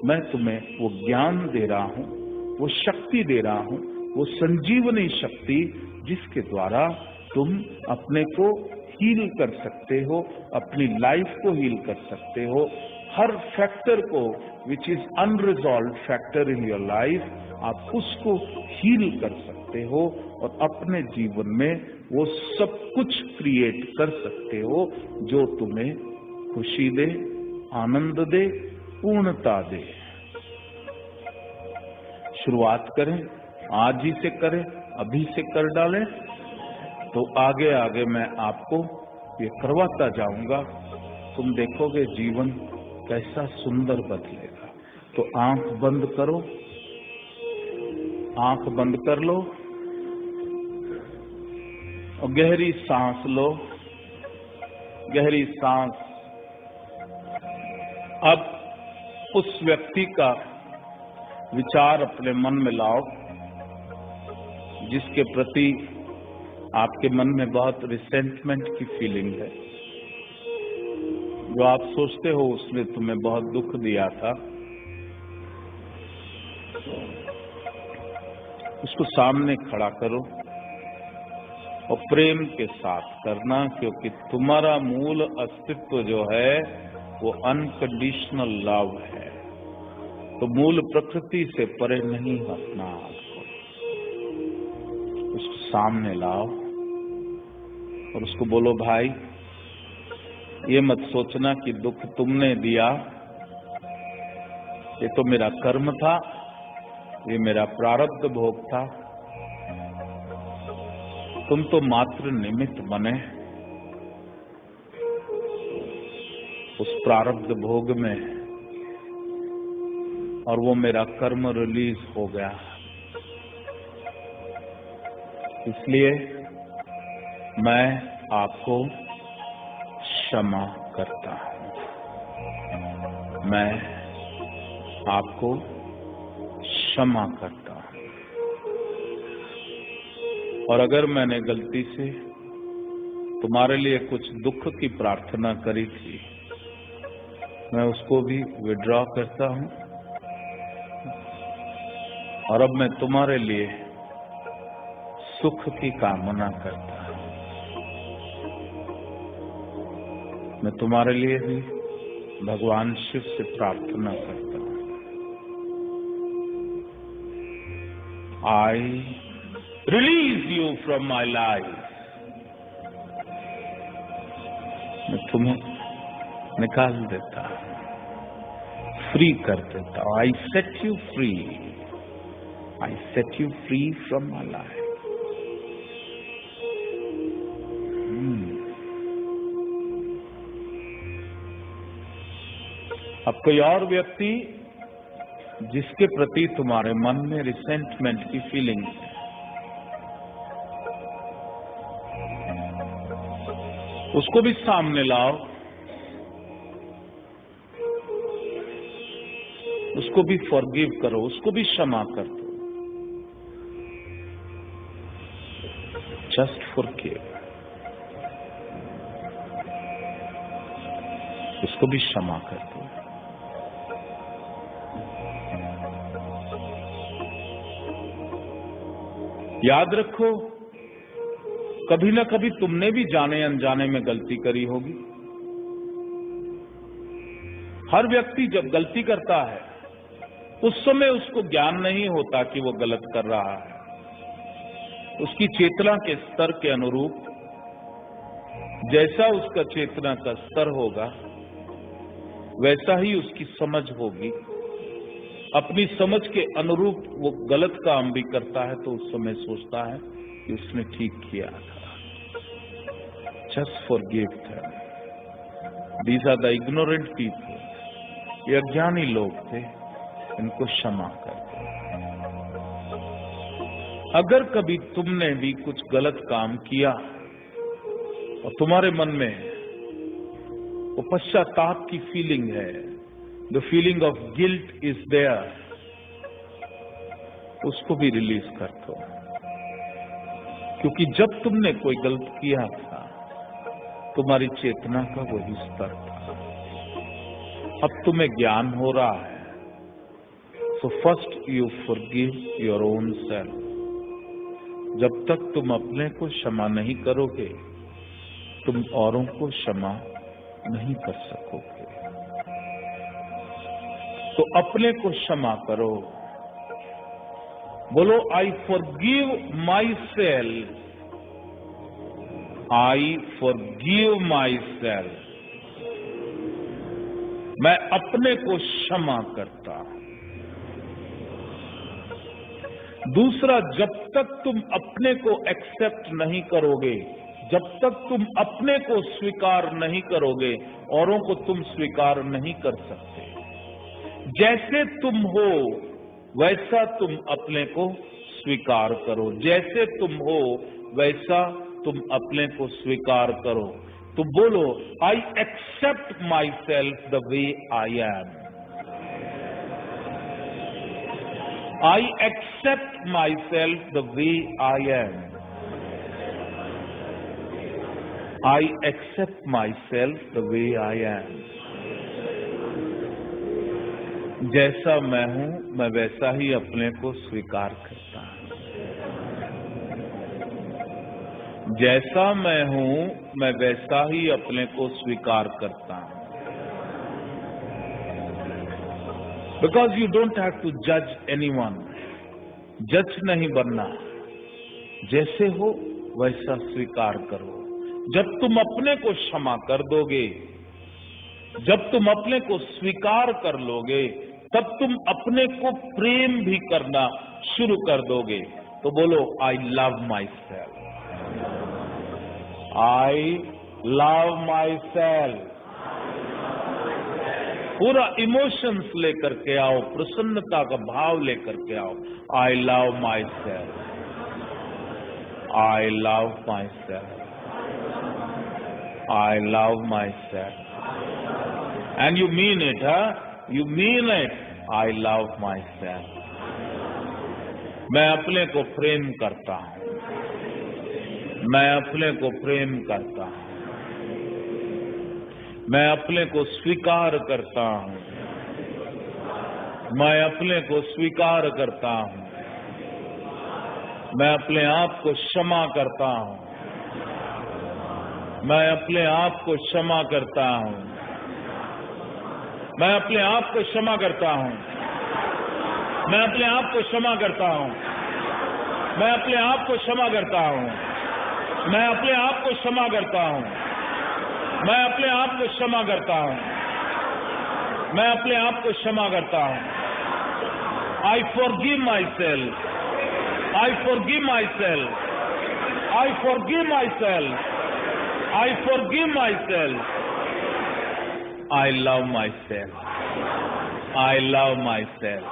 मैं तुम्हें वो ज्ञान दे रहा हूं, वो शक्ति दे रहा हूं, वो संजीवनी शक्ति जिसके द्वारा तुम अपने को हील कर सकते हो, अपनी लाइफ को हील कर सकते हो। हर फैक्टर को which is unresolved factor in your life, आप उसको हील कर सकते हो और अपने जीवन में वो सब कुछ क्रिएट कर सकते हो जो तुम्हें खुशी दे, आनंद दे, पूर्णता दे। शुरुआत करें, आज ही से करें, अभी से कर डालें, तो आगे आगे मैं आपको ये करवाता जाऊंगा। तुम देखोगे जीवन कैसा सुंदर बदलेगा। तो आंख बंद करो, आंख बंद कर लो और गहरी सांस लो, गहरी सांस। अब उस व्यक्ति का विचार अपने मन में लाओ जिसके प्रति आपके मन में बहुत रिसेंटमेंट की फीलिंग है, जो आप सोचते हो उसने तुम्हें बहुत दुख दिया था। उसको सामने खड़ा करो और प्रेम के साथ करना, क्योंकि तुम्हारा मूल अस्तित्व जो है वो अनकंडीशनल लव है। तो मूल प्रकृति से परे नहीं हटना आपको। उसको सामने लाओ और उसको बोलो, भाई ये मत सोचना कि दुख तुमने दिया, ये तो मेरा कर्म था, ये मेरा प्रारब्ध भोग था। तुम तो मात्र निमित्त बने उस प्रारब्ध भोग में, और वो मेरा कर्म रिलीज हो गया। इसलिए मैं आपको क्षमा करता हूं, मैं आपको क्षमा करता हूं। और अगर मैंने गलती से तुम्हारे लिए कुछ दुख की प्रार्थना करी थी, मैं उसको भी विड्रॉ करता हूं और अब मैं तुम्हारे लिए सुख की कामना करता हूं। मैं तुम्हारे लिए भी भगवान शिव से प्रार्थना करता हूं। I release you from my life. मैं तुम्हें निकाल देता हूं, फ्री कर देता हूं। I set you free, I set you free from my life. अब कोई और व्यक्ति जिसके प्रति तुम्हारे मन में रिसेंटमेंट की फीलिंग है, उसको भी सामने लाओ, उसको भी फॉरगिव करो, उसको भी क्षमा कर दो। जस्ट फॉरगिव, उसको भी क्षमा कर दो। याद रखो, कभी ना कभी तुमने भी जाने अनजाने में गलती करी होगी। हर व्यक्ति जब गलती करता है उस समय उसको ज्ञान नहीं होता कि वो गलत कर रहा है। उसकी चेतना के स्तर के अनुरूप, जैसा उसका चेतना का स्तर होगा वैसा ही उसकी समझ होगी। अपनी समझ के अनुरूप वो गलत काम भी करता है तो उस समय सोचता है कि उसने ठीक किया था। Just forgive them. These are the ignorant people. ये अज्ञानी लोग थे, इनको क्षमा कर दो। अगर कभी तुमने भी कुछ गलत काम किया और तुम्हारे मन में वो पश्चाताप की फीलिंग है, the feeling of guilt is there, उसको भी रिलीज कर दो। क्योंकि जब तुमने कोई गलत किया था तुम्हारी चेतना का वही स्तर था। अब तुम्हें ज्ञान हो रहा है, So first you forgive your own self. जब तक तुम अपने को क्षमा नहीं करोगे, तुम औरों को क्षमा नहीं कर सकोगे। तो अपने को क्षमा करो। बोलो, I forgive my self, I forgive my self. मैं अपने को क्षमा करता हूं। दूसरा, जब तक तुम अपने को एक्सेप्ट नहीं करोगे, जब तक तुम अपने को स्वीकार नहीं करोगे, औरों को तुम स्वीकार नहीं कर सकते। जैसे तुम हो वैसा तुम अपने को स्वीकार करो। जैसे तुम हो वैसा तुम अपने को स्वीकार करो। तो बोलो, I accept myself the way I am. I accept myself the way I am. I accept myself the way I am. जैसा मैं हूं, मैं वैसा ही अपने को स्वीकार करता हूं। जैसा मैं हूं, मैं वैसा ही अपने को स्वीकार करता हूं। Because you don't have to judge anyone. जज नहीं बनना। जैसे हो वैसा स्वीकार करो। जब तुम अपने को क्षमा कर दोगे, जब तुम अपने को स्वीकार कर लोगे, तब तुम अपने को प्रेम भी करना शुरू कर दोगे। तो बोलो, I love my self, I love my self. पूरा इमोशंस लेकर के आओ, प्रसन्नता का भाव लेकर के आओ। I love my self, I love my self, I love my self. And you mean it, you mean it. I love my self. मैं अपने को प्रेम करता हूं, मैं अपने को प्रेम करता हूं, मैं अपने को स्वीकार करता हूं, मैं अपने को स्वीकार करता हूं, मैं अपने आप को क्षमा करता हूं, मैं अपने आप को क्षमा करता हूं, मैं अपने आप को क्षमा करता हूं, मैं अपने आप को क्षमा करता हूं, मैं अपने आप को क्षमा करता हूं, मैं अपने आप को क्षमा करता हूं, मैं अपने आप को क्षमा करता हूं, मैं अपने आप को क्षमा करता हूं। I forgive my self, I forgive my self, I forgive my self, I forgive my self. I love my self, I love my self,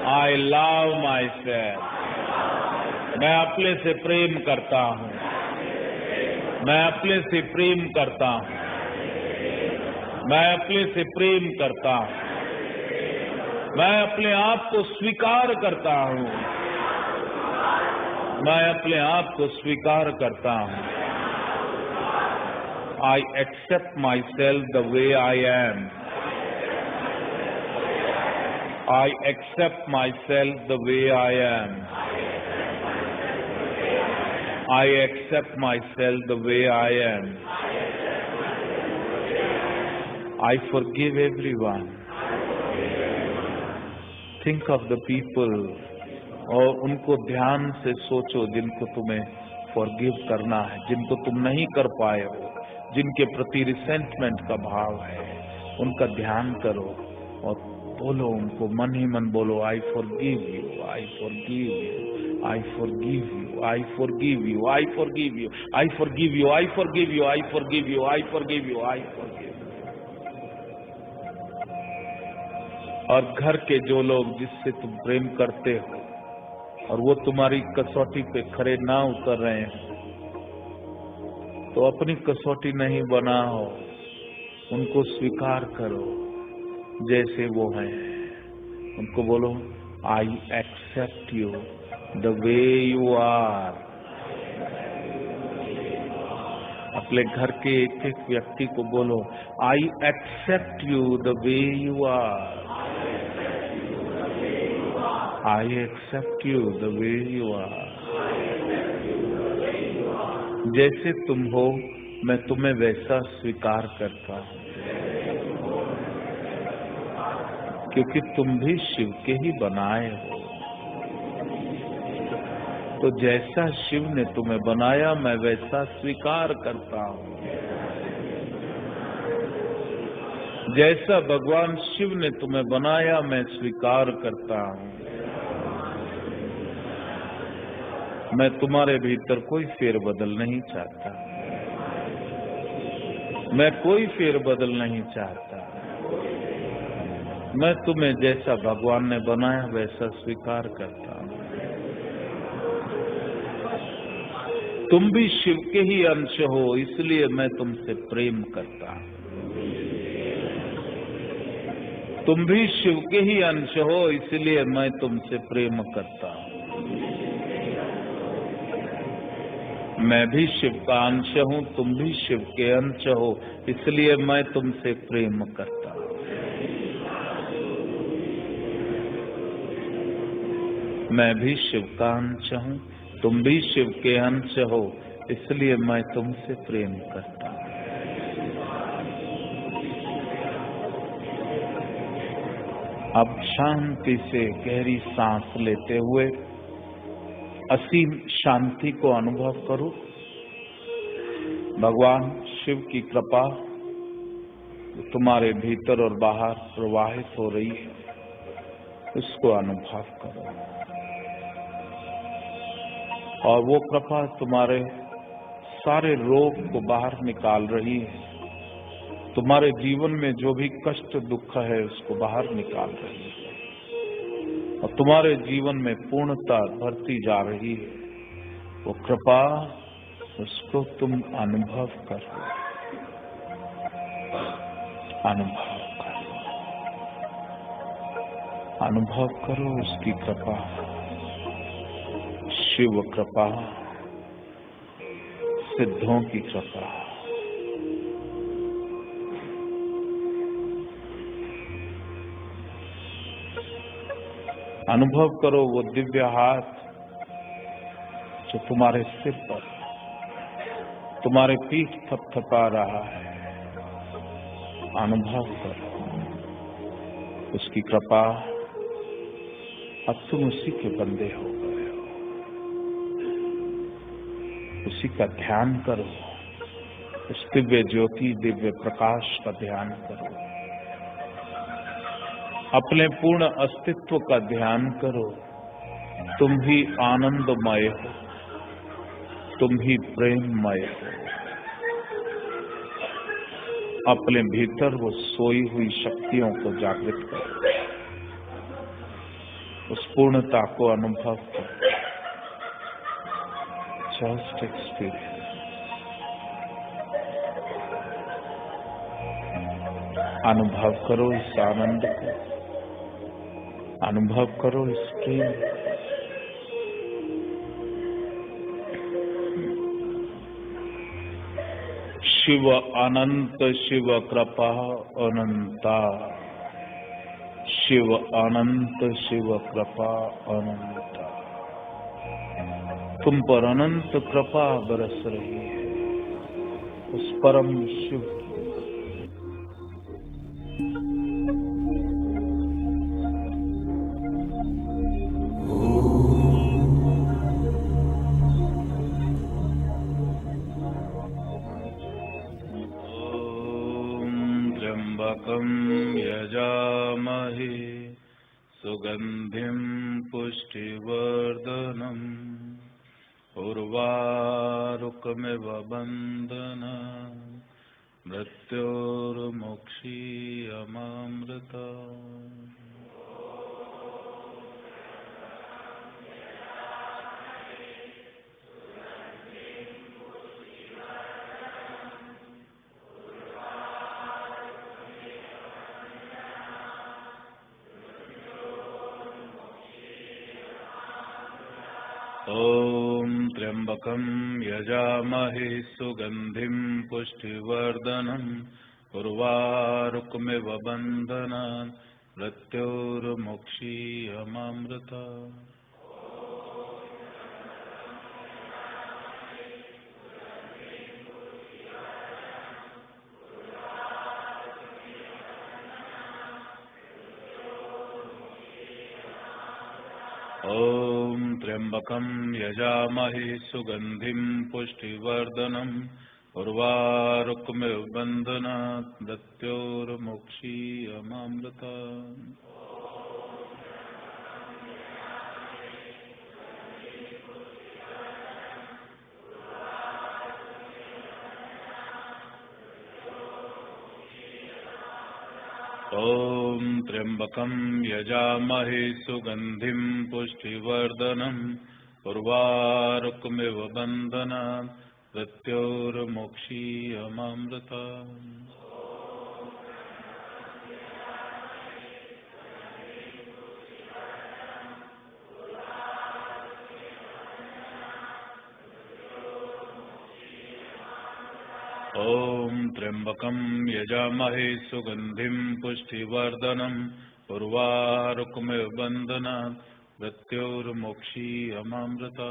I love my self. मैं अपने से प्रेम करता हूं, मैं अपने से प्रेम करता हूं, मैं अपने से प्रेम करता हूं, मैं अपने आप को स्वीकार करता हूं, मैं अपने आप को स्वीकार करता हूं। I accept myself the way I am, I accept myself the way I am, I accept myself the way I am. I forgive everyone. Think of the people, और उनको ध्यान से सोचो जिनको तुम्हें forgive करना है, जिनको तुम नहीं कर पाए हो, जिनके प्रति रिसेंटमेंट का भाव है, उनका ध्यान करो और बोलो उनको, मन ही मन बोलो, I forgive you, I forgive you, I forgive you, I forgive you, I forgive you, I forgive you, I forgive you, I forgive you, I forgive you, I forgive you। और घर के जो लोग जिससे तुम प्रेम करते हो और वो तुम्हारी कसौटी पे खरे ना उतर रहे हैं, तो अपनी कसौटी नहीं बनाओ, उनको स्वीकार करो जैसे वो हैं। उनको बोलो, I accept you the way you are। अपने घर के एक एक व्यक्ति को बोलो, I accept you the way you are. I accept you the way you are. जैसे तुम हो मैं तुम्हें वैसा स्वीकार करता हूँ, क्योंकि तुम भी शिव के ही बनाए हो। तो जैसा शिव ने तुम्हें बनाया मैं वैसा स्वीकार करता हूँ। जैसा भगवान शिव ने तुम्हें बनाया मैं स्वीकार करता हूँ। मैं तुम्हारे भीतर कोई फेरबदल नहीं चाहता, मैं कोई फेरबदल नहीं चाहता। मैं तुम्हें जैसा भगवान ने बनाया वैसा स्वीकार करता हूँ। तुम भी शिव के ही अंश हो, इसलिए मैं तुमसे प्रेम करता हूँ। तुम भी शिव के ही अंश हो, इसलिए मैं तुमसे प्रेम करता हूँ। मैं भी शिव का अंश हूँ, तुम भी शिव के अंश हो, इसलिए मैं तुमसे प्रेम करता हूँ। मैं भी शिव का अंश हूँ, तुम भी शिव के अंश हो, इसलिए मैं तुमसे प्रेम करता हूँ। अब शांति से गहरी सांस लेते हुए असीम शांति को अनुभव करो। भगवान शिव की कृपा तुम्हारे भीतर और बाहर प्रवाहित हो रही है, उसको अनुभव करो। और वो कृपा तुम्हारे सारे रोग को बाहर निकाल रही है, तुम्हारे जीवन में जो भी कष्ट दुख है उसको बाहर निकाल रही है, और तुम्हारे जीवन में पूर्णता भरती जा रही है। वो कृपा, उसको तुम अनुभव करो, अनुभव करो, अनुभव करो उसकी कृपा, शिव कृपा, सिद्धों की कृपा। अनुभव करो वो दिव्य हाथ जो तुम्हारे सिर पर, तुम्हारे पीठ थपथपा रहा है। अनुभव करो उसकी कृपा। अब तुम उसी के बंदे हो गए हो। उसी का ध्यान करो, उस दिव्य ज्योति, दिव्य प्रकाश का ध्यान करो। अपने पूर्ण अस्तित्व का ध्यान करो। तुम ही आनंदमय हो, तुम ही प्रेममय हो। अपने भीतर वो सोई हुई शक्तियों को जागृत करो, उस पूर्णता को अनुभव करो। Just experience. अनुभव करो इस आनंद को, अनुभव करो इस प्रेम। शिव अनंत, शिव कृपा अनंता। शिव अनंत, शिव कृपा अनंता। तुम पर अनंत कृपा बरस रही है उस परम शिव की। यजामहे सुगंधिं पुष्टिवर्धनम् उर्वारुकमिव बन्धनान् मृत्योर्मुक्षीयमामृतात्। ओम त्र्यंबकं यजामहे सुगंधिं पुष्टिवर्धनम् उर्वारुकमिव बन्धनान् मृत्योर्मुक्षीयमामृता। ओम त्र्यंबकं यजामहे सुगंधिं पुष्टिवर्धनम् उर्वारुकमिव बन्धनात् मृत्योर्मुक्षीयमामृता। ओम त्र्यंबकं यजामहे सुगंधिं पुष्टिवर्धनम् उर्वारुकमिव बन्धनात् मृत्योर्मुक्षीयमामृता। ओम त्र्यंबकं यजामहे सुगंधिं पुष्टिवर्धनम् उर्वारुकमिव बन्धनात् मृत्योर्मुक्षीयमामृता।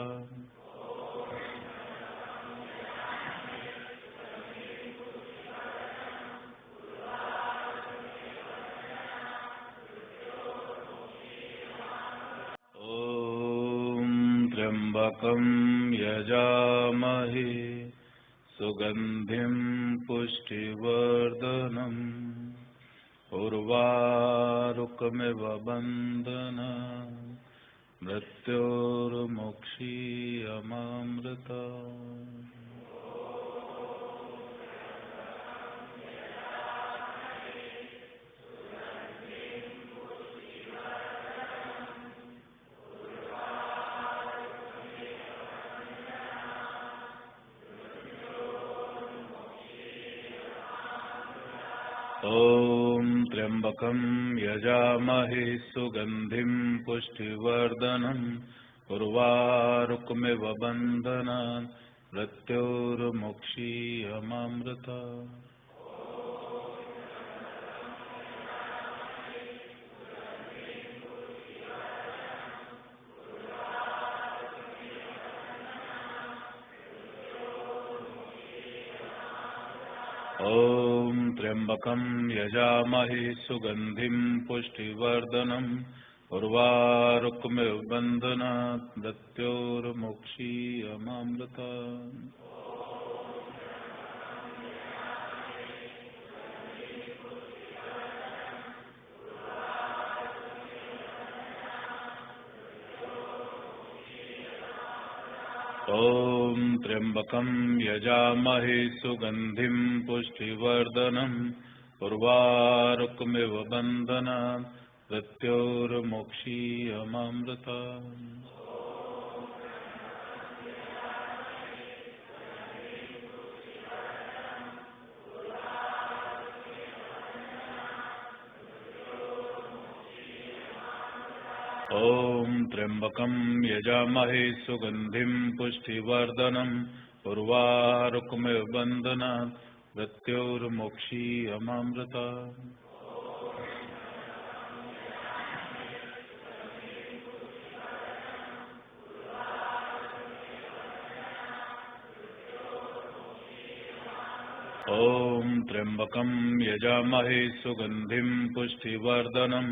त्र्यंबकं यजामहे सुगंधिं पुष्टिवर्धनम् उर्वारुकमिव बन्धनात् मृत्योर्मुक्षीयमामृता। ओम त्र्यंबकं यजामहे सुगंधिं पुष्टिवर्धनम् उर्वारुकमिव बन्धनात् मृत्योर्मुक्षीयमामृता। ओम त्र्यंबकं यजामहे सुगंधिं पुष्टिवर्धनम् उर्वारुकमिव बन्धनात् मृत्योर्मुक्षीयमामृता। ओम त्र्यंबकं यजामहे सुगंधिं पुष्टिवर्धनम् उर्वारुकमिव बन्धनात् मृत्योर्मुक्षीयमामृता। ओम त्र्यंबकं यजामहे सुगंधिं पुष्टिवर्धनम् उर्वारुकमिव बन्धनात् मृत्योर्मुक्षीयमामृता। ओम त्र्यंबकं यजामहे सुगंधिं पुष्टिवर्धनम्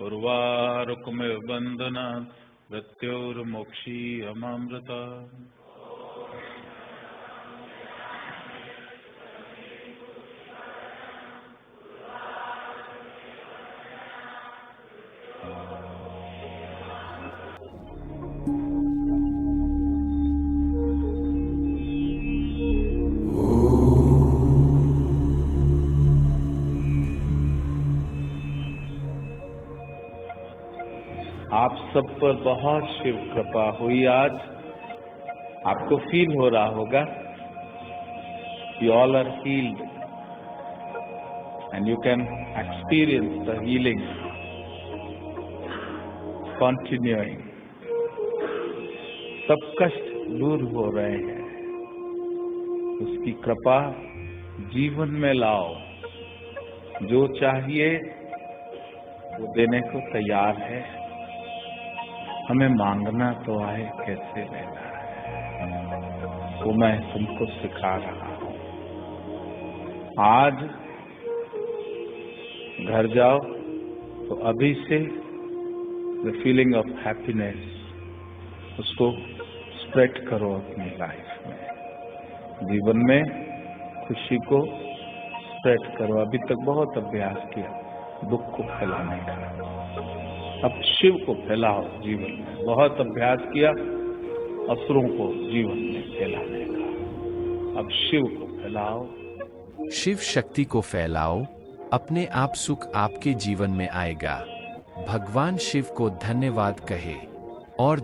उर्वारुकमिव बन्धनात् मृत्योर्मुक्षीयमामृता। आप सब पर बहुत शिव कृपा हुई आज। आपको फील हो रहा होगा you all are healed and you can experience the healing continuing. सब कष्ट दूर हो रहे हैं। उसकी कृपा जीवन में लाओ। जो चाहिए वो देने को तैयार है। हमें मांगना तो आए, कैसे लेना है वो मैं तुमको सिखा रहा हूं। आज घर जाओ तो अभी से द फीलिंग ऑफ हैप्पीनेस उसको स्प्रेड करो अपनी लाइफ में, जीवन में खुशी को स्प्रेड करो। अभी तक बहुत अभ्यास किया दुख को फैलाने का, अब शिव को फैलाओ जीवन में। बहुत अभ्यास किया असुरों को जीवन में फैलाने का, अब शिव को फैलाओ। शिव शक्ति को फैलाओ, अपने आप सुख आपके जीवन में आएगा। भगवान शिव को धन्यवाद कहे और